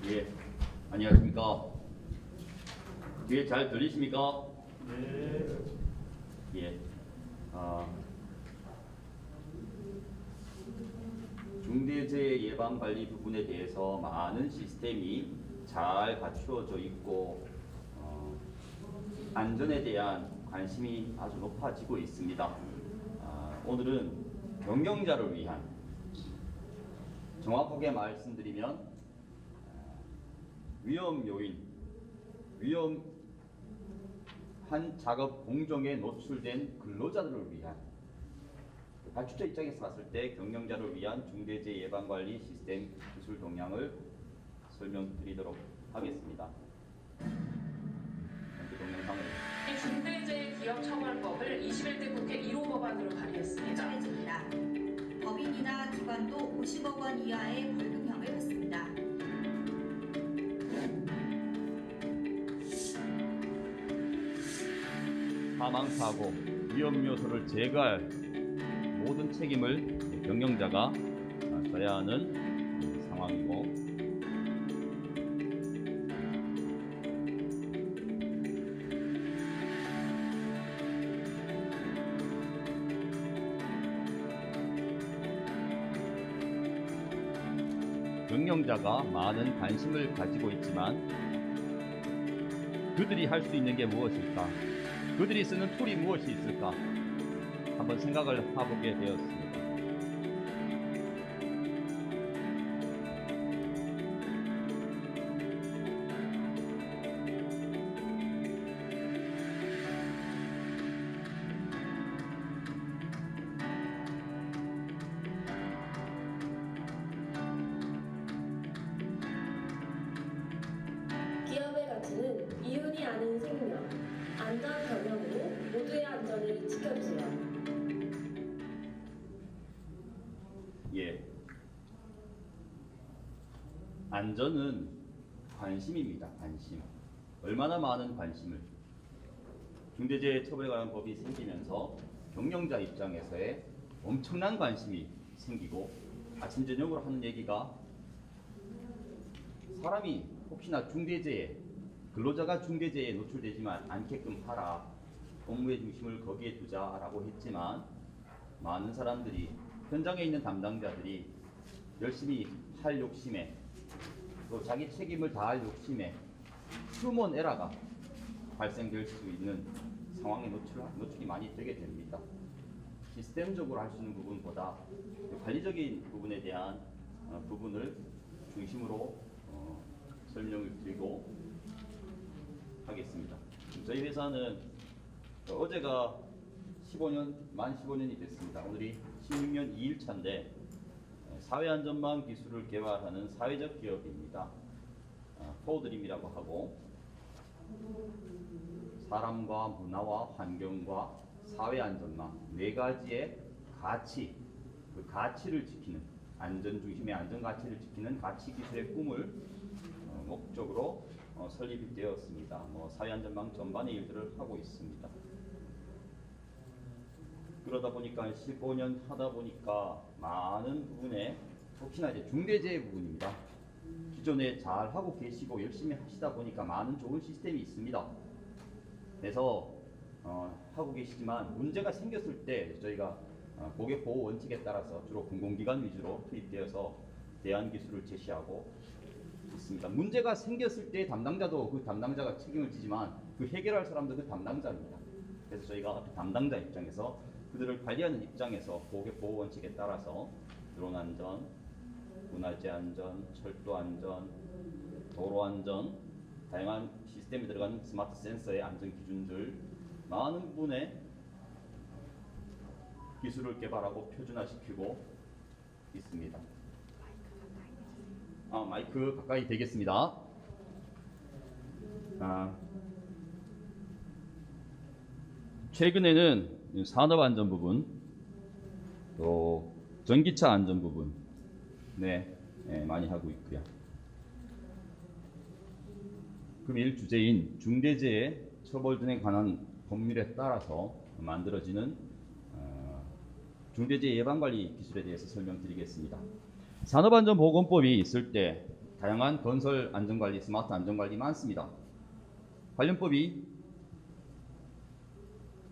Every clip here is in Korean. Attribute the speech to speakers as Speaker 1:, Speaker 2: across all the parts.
Speaker 1: 예, 안녕하십니까. 뒤에 잘 들리십니까?
Speaker 2: 네.
Speaker 1: 예. 중대재해 예방 관리 부분에 대해서 많은 시스템이 잘 갖추어져 있고 안전에 대한 관심이 아주 높아지고 있습니다. 오늘은 경영자를 위한, 정확하게 말씀드리면 위험 요인, 위험한 작업 공정에 노출된 근로자들을 위한, 발주자 입장에서 봤을 때 경영자를 위한 중대재해 예방관리 시스템 기술 동향을 설명드리도록 하겠습니다. 동영상을
Speaker 3: 중대재해 기업처벌법을 21대 국회 1호 법안으로 발의했습니다.
Speaker 4: 처해집니다. 법인이나 기관도 50억 원 이하의 벌금형을 받습니다.
Speaker 1: 사망사고, 위험 요소를 제거할 모든 책임을 경영자가 져야 하는 상황이고, 경영자가 많은 관심을 가지고 있지만 그들이 할 수 있는 게 무엇일까? 그들이 쓰는 툴이 무엇이 있을까? 한번 생각을 해보게 되었습니다.
Speaker 5: 기업의 가치는 이윤이 아닌 생명, 안전 경영으로 모두의 안전을 지켜주세요.
Speaker 1: 예. 안전은 관심입니다. 관심. 얼마나 많은 관심을. 중대재해 처벌에 관한 법이 생기면서 경영자 입장에서의 엄청난 관심이 생기고, 아침 저녁으로 하는 얘기가 사람이 혹시나 중대재해, 근로자가 중대재해에 노출되지만 않게끔 하라, 업무의 중심을 거기에 두자라고 했지만, 많은 사람들이, 현장에 있는 담당자들이 열심히 할 욕심에, 또 자기 책임을 다할 욕심에 휴먼 에러가 발생될 수 있는 상황에 노출이 많이 되게 됩니다. 시스템적으로 할 수 있는 부분보다 관리적인 부분에 대한 부분을 중심으로 설명을 드리고 하겠습니다. 저희 회사는 어제가 만 15년이 됐습니다. 오늘이 16년 2일차인데 사회안전망 기술을 개발하는 사회적 기업입니다. 포드림이라고 하고, 사람과 문화와 환경과 사회안전망 네 가지의 가치, 그 가치를 지키는, 안전 중심의 안전 가치를 지키는 가치 기술의 꿈을 목적으로 설립이 되었습니다. 사회안전망 전반의 일들을 하고 있습니다. 그러다 보니까 15년 하다 보니까 많은 부분에, 혹시나 이제 중대재해 부분입니다. 기존에 잘 하고 계시고 열심히 하시다 보니까 많은 좋은 시스템이 있습니다. 그래서 하고 계시지만 문제가 생겼을 때 저희가 고객 보호 원칙에 따라서 주로 공공기관 위주로 투입되어서 대안 기술을 제시하고 있습니다. 문제가 생겼을 때 담당자도 그 담당자가 책임을 지지만 그 해결할 사람도 그 담당자입니다. 그래서 저희가 그 담당자 입장에서, 그들을 관리하는 입장에서 고객 보호 원칙에 따라서 드론 안전, 문화재 안전, 철도 안전, 도로 안전, 다양한 시스템에 들어가는 스마트 센서의 안전 기준들, 많은 부분에 기술을 개발하고 표준화시키고 있습니다. 마이크 가까이 되겠습니다. 최근에는 산업안전 부분, 또 전기차 안전 부분 많이 하고 있고요. 금일 주제인 중대재해 처벌 등에 관한 법률에 따라서 만들어지는 중대재해 예방관리 기술에 대해서 설명드리겠습니다. 산업안전보건법이 있을 때 다양한 건설 안전관리, 스마트 안전관리 많습니다. 관련법이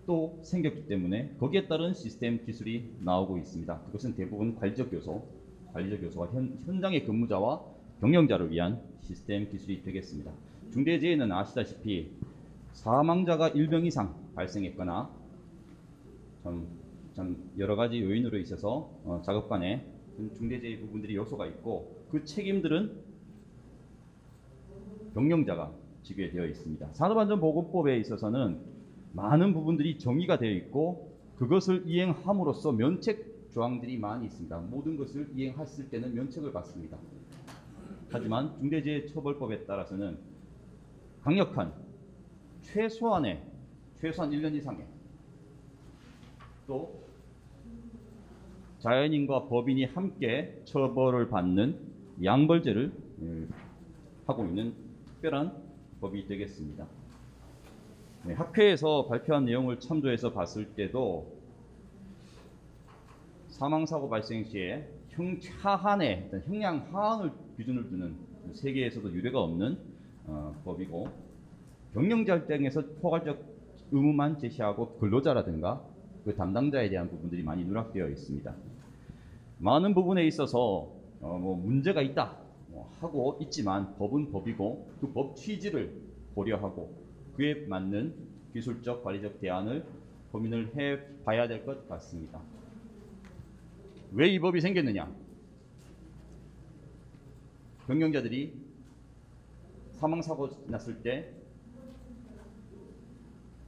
Speaker 1: 또 생겼기 때문에 거기에 따른 시스템 기술이 나오고 있습니다. 그것은 대부분 관리적 요소가 현장의 근무자와 경영자를 위한 시스템 기술이 되겠습니다. 중대재해는 아시다시피 사망자가 1명 이상 발생했거나 참 여러 가지 요인으로 있어서 작업 간에 중대재해 부분들이 요소가 있고 그 책임들은 경영자가 지게 되어 있습니다. 산업안전보건법에 있어서는 많은 부분들이 정의가 되어 있고 그것을 이행함으로써 면책 조항들이 많이 있습니다. 모든 것을 이행했을 때는 면책을 받습니다. 하지만 중대재해처벌법에 따라서는 강력한 최소한 1년 이상의 또 자연인과 법인이 함께 처벌을 받는 양벌죄를 하고 있는 특별한 법이 되겠습니다. 네, 학회에서 발표한 내용을 참조해서 봤을 때도 사망사고 발생 시에 하한의 형량 하한을 기준을 두는 세계에서도 유례가 없는 법이고 경영자 입장에서 포괄적 의무만 제시하고 근로자라든가 그 담당자에 대한 부분들이 많이 누락되어 있습니다. 많은 부분에 있어서 문제가 있다 하고 있지만 법은 법이고 그 법 취지를 고려하고 그에 맞는 기술적 관리적 대안을 고민을 해봐야 될 것 같습니다. 왜 이 법이 생겼느냐? 경영자들이 사망사고 났을 때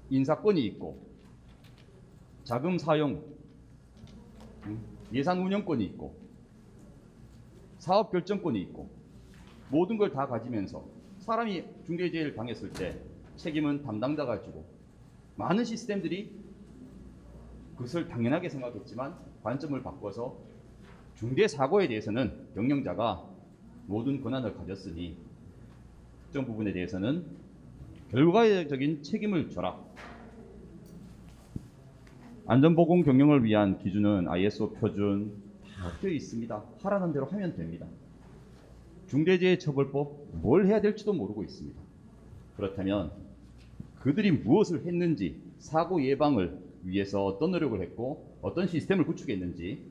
Speaker 1: 인사권이 있고 자금 사용, 예산 운영권이 있고 사업 결정권이 있고 모든 걸 다 가지면서 사람이 중대재해를 당했을 때 책임은 담당자가 지고 많은 시스템들이 그것을 당연하게 생각했지만 관점을 바꿔서 중대사고에 대해서는 경영자가 모든 권한을 가졌으니 특정 부분에 대해서는 결과적인 책임을 져라. 안전보건 경영을 위한 기준은 ISO 표준 다 되어 있습니다. 하라는 대로 하면 됩니다. 중대재해처벌법 뭘 해야 될지도 모르고 있습니다. 그렇다면 그들이 무엇을 했는지 사고 예방을 위해서 어떤 노력을 했고 어떤 시스템을 구축했는지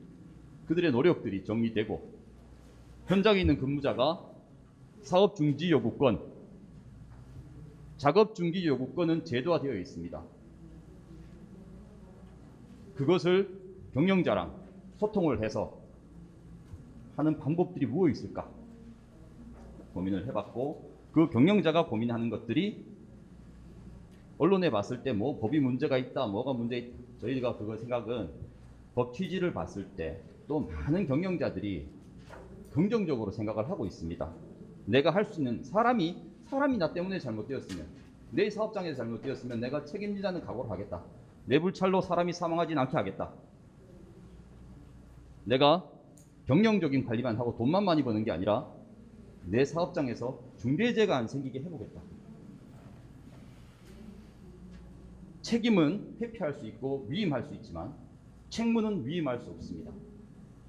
Speaker 1: 그들의 노력들이 정리되고 현장에 있는 근무자가 사업 중지 요구권, 작업 중지 요구권은 제도화되어 있습니다. 그것을 경영자랑 소통을 해서 하는 방법들이 무엇이 있을까 고민을 해봤고 그 경영자가 고민하는 것들이 언론에 봤을 때 뭐 법이 문제가 있다, 뭐가 문제 있다. 저희가 그거 생각은 법 취지를 봤을 때 또 많은 경영자들이 긍정적으로 생각을 하고 있습니다. 내가 할 수 있는 사람이 나 때문에 잘못되었으면 내 사업장에서 잘못되었으면 내가 책임지자는 각오를 하겠다. 내 불찰로 사람이 사망하진 않게 하겠다. 내가 경영적인 관리만 하고 돈만 많이 버는 게 아니라 내 사업장에서 중대재해가 안 생기게 해보겠다. 책임은 회피할 수 있고 위임할 수 있지만 책무는 위임할 수 없습니다.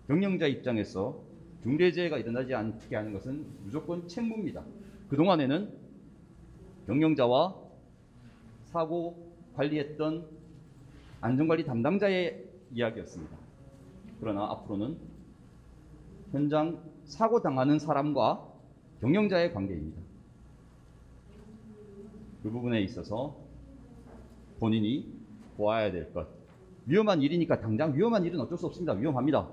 Speaker 1: 경영자 입장에서 중대재해가 일어나지 않게 하는 것은 무조건 책무입니다. 그동안에는 경영자와 사고 관리했던 안전관리 담당자의 이야기였습니다. 그러나 앞으로는 현장 사고 당하는 사람과 경영자의 관계입니다. 그 부분에 있어서 본인이 보아야 될 것. 위험한 일이니까 당장 위험한 일은 어쩔 수 없습니다. 위험합니다.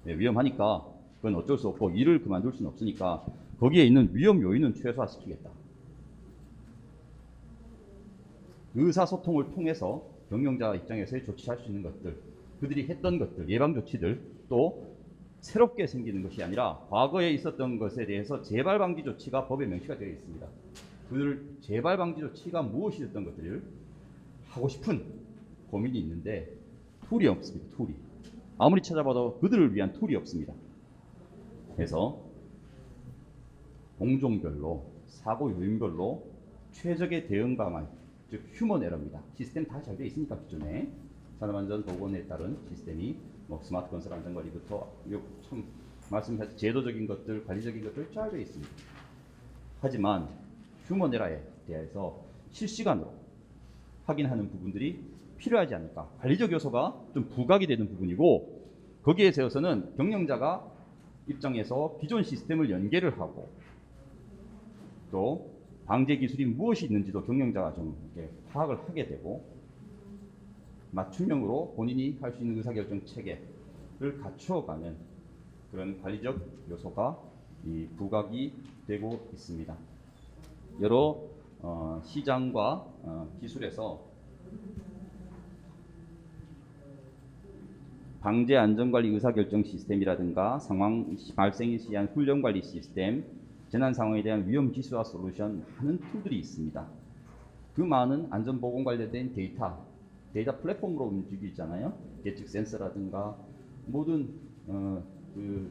Speaker 1: 네, 위험하니까 그건 어쩔 수 없고 일을 그만둘 수는 없으니까 거기에 있는 위험 요인은 최소화시키겠다. 의사소통을 통해서 경영자 입장에서의 조치할 수 있는 것들, 그들이 했던 것들, 예방 조치들, 또 새롭게 생기는 것이 아니라 과거에 있었던 것에 대해서 재발 방지 조치가 법에 명시가 되어 있습니다. 그들 재발 방지 조치가 무엇이 됐던 것들을 하고 싶은 고민이 있는데 툴이 없습니다. 툴이. 아무리 찾아봐도 그들을 위한 툴이 없습니다. 그래서 공종별로 사고 요인별로 최적의 대응 방안, 즉 휴먼 에러입니다. 시스템 다 잘 되어 있으니까 기존에 산업안전보건에 따른 시스템이 스마트 건설 안전관리부터 참 말씀하신 제도적인 것들, 관리적인 것들 잘 되어 있습니다. 하지만 휴먼 에러에 대해서 실시간으로 확인하는 부분들이 필요하지 않을까. 관리적 요소가 좀 부각이 되는 부분이고, 거기에 세워서는 경영자가 입장에서 기존 시스템을 연계를 하고, 또 방제 기술이 무엇이 있는지도 경영자가 좀 이렇게 파악을 하게 되고, 맞춤형으로 본인이 할 수 있는 의사결정 체계를 갖추어가는 그런 관리적 요소가 부각이 되고 있습니다. 여러 시장과 기술에서 방제 안전관리 의사결정 시스템이라든가 상황 발생에 시한 훈련관리 시스템, 재난 상황에 대한 위험 지수와 솔루션, 많은 툴들이 있습니다. 그 많은 안전보건 관련된 데이터 플랫폼으로 움직이고 있잖아요. 예측 센서라든가 모든 그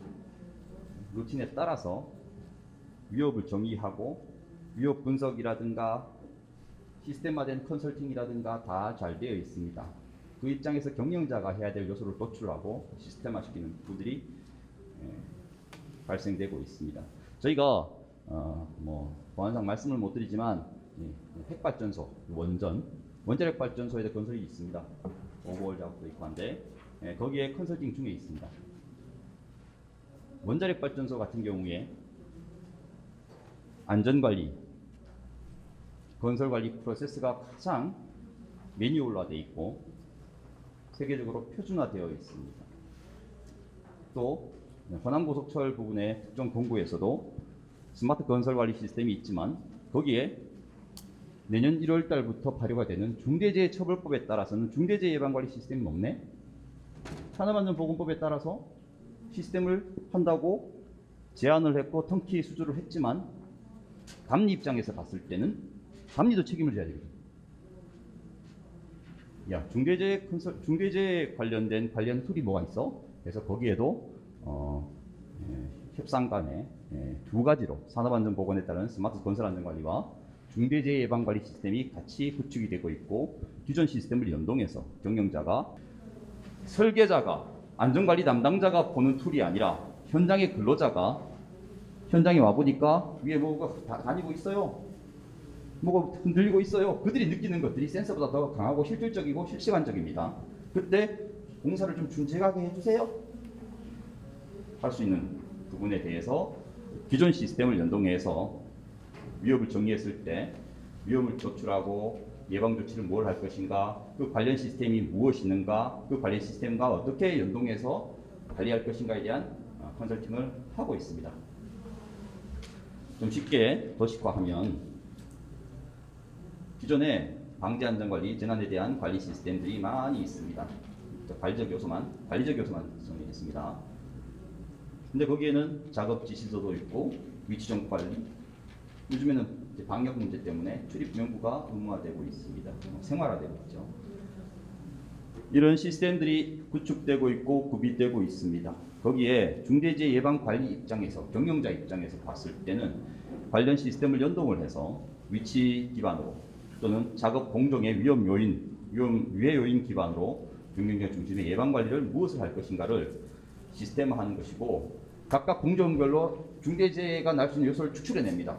Speaker 1: 루틴에 따라서 위협을 정의하고 위협 분석이라든가 시스템화된 컨설팅이라든가 다 잘 되어 있습니다. 그 입장에서 경영자가 해야 될 요소를 도출하고 시스템화시키는 부분들이 발생되고 있습니다. 저희가 보안상 말씀을 못 드리지만 핵발전소, 원자력 발전소에 건설이 있습니다. 오버홀 작업도 있고 한데 거기에 컨설팅 중에 있습니다. 원자력 발전소 같은 경우에 안전관리, 건설관리 프로세스가 가장 매뉴얼화되어 있고 세계적으로 표준화되어 있습니다. 또 호남고속철 부분의 특정 공구에서도 스마트 건설관리 시스템이 있지만 거기에 내년 1월 달부터 발효가 되는 중대재해처벌법에 따라서는 중대재해 예방관리 시스템이 없네? 산업안전보건법에 따라서 시스템을 한다고 제안을 했고 턴키 수주를 했지만 감리 입장에서 봤을 때는 감리도 책임을 져야 되거든. 야, 중대재해 관련 툴이 뭐가 있어? 그래서 거기에도 협상 간에 두 가지로 산업안전보건에 따른 스마트 건설안전관리와 중대재해 예방관리 시스템이 같이 구축이 되고 있고, 기존 시스템을 연동해서 경영자가, 설계자가, 안전관리 담당자가 보는 툴이 아니라 현장의 근로자가 현장에 와보니까 위에 뭐가 다니고 있어요. 뭐가 흔들리고 있어요. 그들이 느끼는 것들이 센서보다 더 강하고 실질적이고 실시간적입니다. 그때 공사를 좀 준직하게 해주세요. 할 수 있는 부분에 대해서 기존 시스템을 연동해서 위협을 정의했을 때 위험을 조출하고 예방 조치를 뭘 할 것인가, 그 관련 시스템이 무엇이 있는가, 그 관련 시스템과 어떻게 연동해서 관리할 것인가에 대한 컨설팅을 하고 있습니다. 좀 쉽게 도식화하면 기존에 방제 안전관리, 재난에 대한 관리 시스템들이 많이 있습니다. 관리적 요소만 정리했습니다. 근데 거기에는 작업 지시서도 있고 위치정보 관리, 요즘에는 이제 방역 문제 때문에 출입 명부가 의무화되고 있습니다. 생활화되고 있죠. 이런 시스템들이 구축되고 있고 구비되고 있습니다. 거기에 중대재해 예방 관리 입장에서, 경영자 입장에서 봤을 때는 관련 시스템을 연동을 해서 위치 기반으로 또는 작업 공정의 위험 유해 요인 기반으로 경영자 중심의 예방 관리를 무엇을 할 것인가를 시스템화하는 것이고, 각각 공정별로 중대재해가 날 수 있는 요소를 추출해냅니다.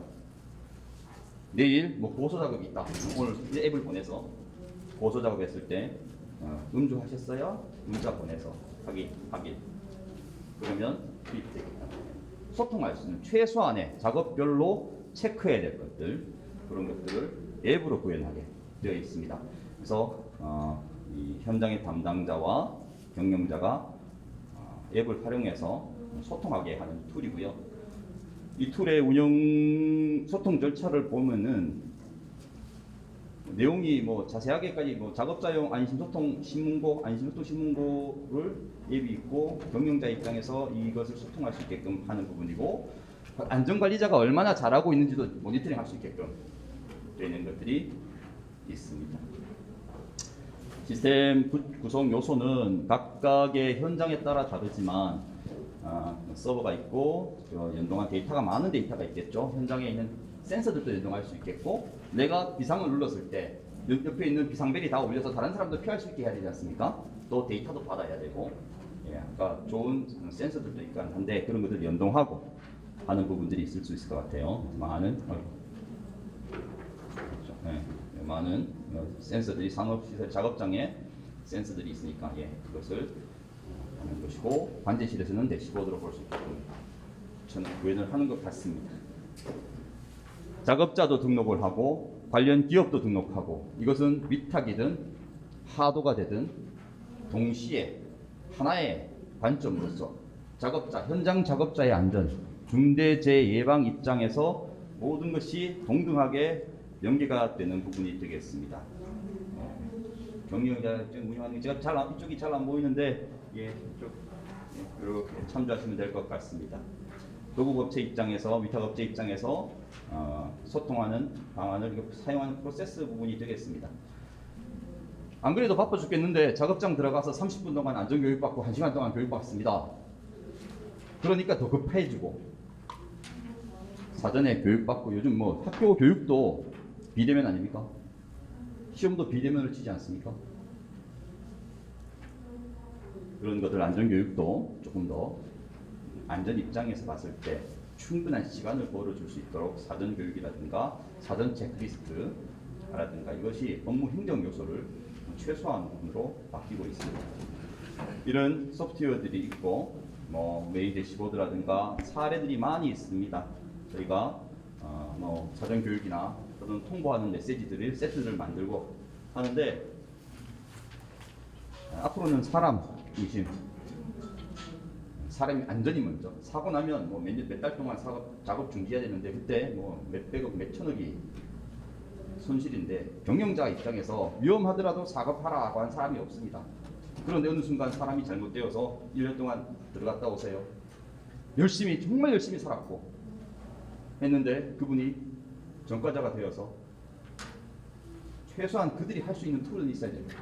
Speaker 1: 내일 고소 작업이 있다. 오늘 앱을 보내서 고소 작업했을 때 음주하셨어요? 문자 보내서 확인. 그러면 투입되겠다. 소통할 수 있는 최소한의 작업별로 체크해야 될 것들, 그런 것들을 앱으로 구현하게 되어 있습니다. 그래서 이 현장의 담당자와 경영자가 앱을 활용해서 소통하게 하는 툴이고요. 이 툴의 운영 소통 절차를 보면은 내용이 자세하게까지 작업자용 안심소통 신문고를 앱이 있고, 경영자 입장에서 이것을 소통할 수 있게끔 하는 부분이고, 안전관리자가 얼마나 잘하고 있는지도 모니터링 할 수 있게끔 되는 것들이 있습니다. 시스템 구성 요소는 각각의 현장에 따라 다르지만 서버가 있고 연동한 데이터가 많은 데이터가 있겠죠. 현장에 있는 센서들도 연동할 수 있겠고, 내가 비상을 눌렀을 때 옆에 있는 비상벨이 다 울려서 다른 사람도 피할 수 있게 해야 되지 않습니까? 또 데이터도 받아야 되고, 예, 아까 좋은 센서들도 있긴 한데 그런 것들 연동하고 하는 부분들이 있을 수 있을 것 같아요. 많은 그렇죠. 예, 많은 센서들이 산업시설 작업장에 센서들이 있으니까 예, 그것을 하는 것이고 관제실에서는 대시보드로 볼 수 있게끔 저는 구현을 하는 것 같습니다. 작업자도 등록을 하고 관련 기업도 등록하고 이것은 위탁이든 하도가 되든 동시에 하나의 관점으로서 작업자, 현장 작업자의 안전, 중대재해 예방 입장에서 모든 것이 동등하게 연계가 되는 부분이 되겠습니다. 경영자 운영하는 게 제가 이쪽이 잘 안 보이는데 예, 이쪽 이렇게 참조하시면 될 것 같습니다. 도급업체 입장에서 위탁업체 입장에서 소통하는 방안을 사용하는 프로세스 부분이 되겠습니다. 안 그래도 바빠 죽겠는데 작업장 들어가서 30분 동안 안전교육 받고 1시간 동안 교육 받습니다. 그러니까 더 급해지고 사전에 교육 받고 요즘 뭐 학교 교육도 비대면 아닙니까? 시험도 비대면을 치지 않습니까? 그런 것들 안전교육도 조금 더 안전 입장에서 봤을 때 충분한 시간을 벌어줄 수 있도록 사전 교육이라든가 사전 체크리스트라든가 이것이 업무 행정 요소를 최소한 부분으로 바뀌고 있습니다. 이런 소프트웨어들이 있고 뭐 메일 대시보드라든가 사례들이 많이 있습니다. 저희가 뭐 사전 교육이나 또는 통보하는 메시지들을 세트를 만들고 하는데 앞으로는 사람 중심, 사람이 안전이 먼저. 사고 나면 뭐 몇 달 동안 작업 중지해야 되는데 그때 뭐 몇백억, 몇천억이 손실인데 경영자 입장에서 위험하더라도 작업하라고 한 사람이 없습니다. 그런데 어느 순간 사람이 잘못되어서 1년 동안 들어갔다 오세요. 열심히 정말 열심히 살았고 했는데 그분이 전과자가 되어서 최소한 그들이 할 수 있는 툴은 있어야 됩니다.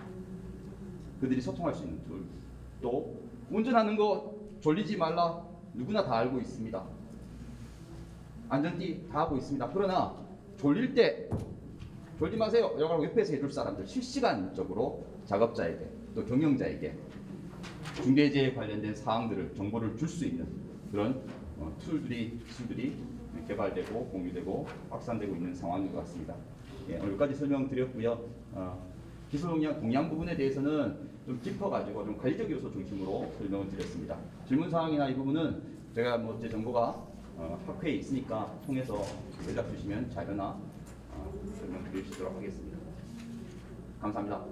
Speaker 1: 그들이 소통할 수 있는 툴. 또 운전하는 거 졸리지 말라 누구나 다 알고 있습니다. 안전띠 다 하고 있습니다. 그러나 졸릴 때 졸지 마세요. 이러고 옆에서 해줄 사람들 실시간적으로 작업자에게 또 경영자에게 중대재해 관련된 사항들을 정보를 줄 수 있는 그런 기술들이 개발되고 공유되고 확산되고 있는 상황인 것 같습니다. 예, 여기까지 설명드렸고요. 기술 동향 부분에 대해서는 좀 짚어가지고 좀 관리적 요소 중심으로 설명을 드렸습니다. 질문 사항이나 이 부분은 제가 뭐 제 정보가 학회에 있으니까 통해서 연락 주시면 자료나 설명드릴 수 있도록 하겠습니다. 감사합니다.